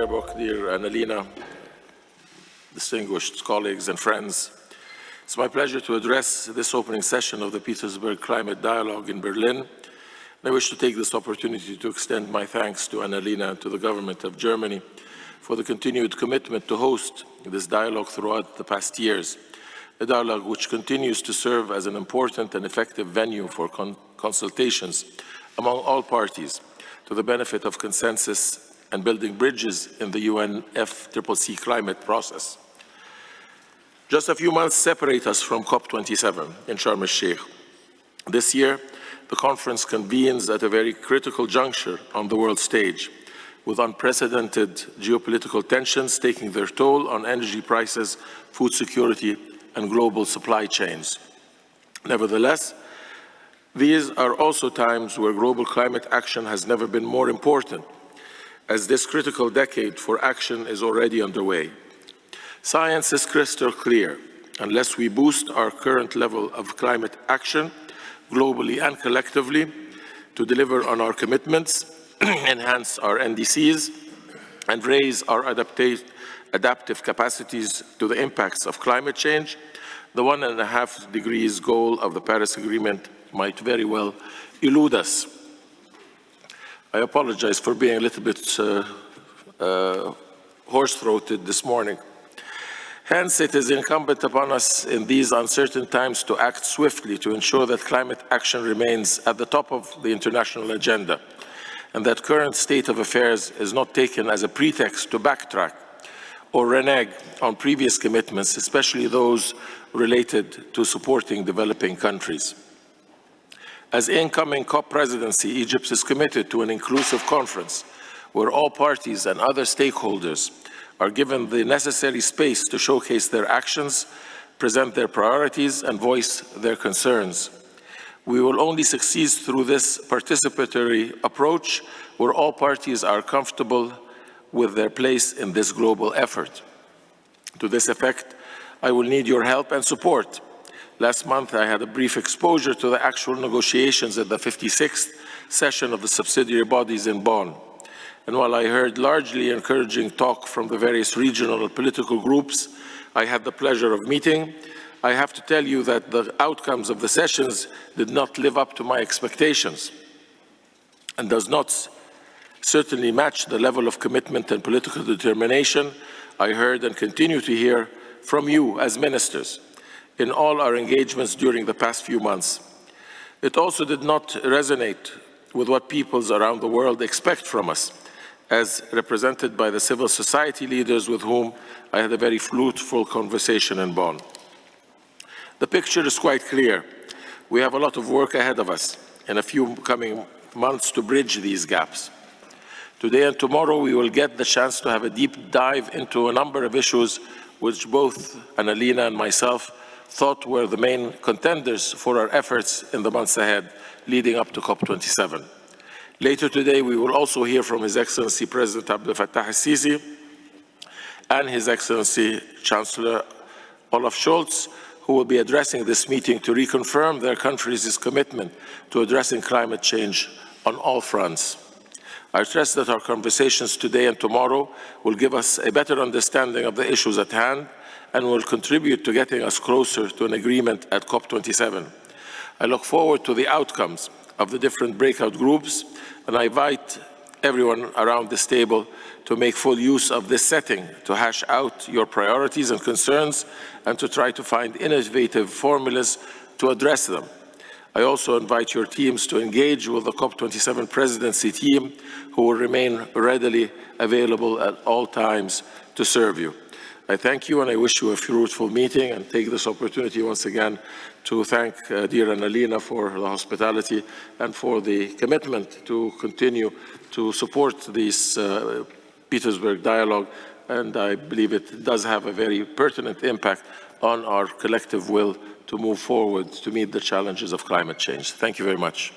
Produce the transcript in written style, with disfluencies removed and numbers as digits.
Baerbock, dear Annalena, distinguished colleagues and friends. It's my pleasure to address this opening session of the Petersburg Climate Dialogue in Berlin. I wish to take this opportunity to extend my thanks to Annalena and to the government of Germany for the continued commitment to host this dialogue throughout the past years, a dialogue which continues to serve as an important and effective venue for consultations among all parties to the benefit of consensus and building bridges in the UNFCCC climate process. Just a few months separate us from COP27 in Sharm el-Sheikh. This year, the conference convenes at a very critical juncture on the world stage, with unprecedented geopolitical tensions taking their toll on energy prices, food security, and global supply chains. Nevertheless, these are also times where global climate action has never been more important, as this critical decade for action is already underway. Science is crystal clear. Unless we boost our current level of climate action, globally and collectively, to deliver on our commitments, enhance our NDCs, and raise our adaptive capacities to the impacts of climate change, the 1.5 degrees goal of the Paris Agreement might very well elude us. I apologize for being a little bit hoarse-throated this morning. Hence, it is incumbent upon us in these uncertain times to act swiftly to ensure that climate action remains at the top of the international agenda, and that current state of affairs is not taken as a pretext to backtrack or renege on previous commitments, especially those related to supporting developing countries. As incoming COP presidency, Egypt is committed to an inclusive conference where all parties and other stakeholders are given the necessary space to showcase their actions, present their priorities, and voice their concerns. We will only succeed through this participatory approach where all parties are comfortable with their place in this global effort. To this effect, I will need your help and support. Last month, I had a brief exposure to the actual negotiations at the 56th session of the subsidiary bodies in Bonn. And while I heard largely encouraging talk from the various regional and political groups I had the pleasure of meeting, I have to tell you that the outcomes of the sessions did not live up to my expectations and does not certainly match the level of commitment and political determination I heard and continue to hear from you as ministers in all our engagements during the past few months. It also did not resonate with what peoples around the world expect from us, as represented by the civil society leaders with whom I had a very fruitful conversation in Bonn. The picture is quite clear. We have a lot of work ahead of us in a few coming months to bridge these gaps. Today and tomorrow, we will get the chance to have a deep dive into a number of issues which both Annalena and myself thought were the main contenders for our efforts in the months ahead, leading up to COP27. Later today, we will also hear from His Excellency President Abdel Fattah el-Sisi and His Excellency Chancellor Olaf Scholz, who will be addressing this meeting to reconfirm their countries' commitment to addressing climate change on all fronts. I trust that our conversations today and tomorrow will give us a better understanding of the issues at hand and will contribute to getting us closer to an agreement at COP27. I look forward to the outcomes of the different breakout groups, and I invite everyone around this table to make full use of this setting to hash out your priorities and concerns and to try to find innovative formulas to address them. I also invite your teams to engage with the COP27 presidency team, who will remain readily available at all times to serve you. I thank you and I wish you a fruitful meeting, and take this opportunity once again to thank dear Annalena for the hospitality and for the commitment to continue to support this Petersburg dialogue, and I believe it does have a very pertinent impact on our collective will to move forward to meet the challenges of climate change. Thank you very much.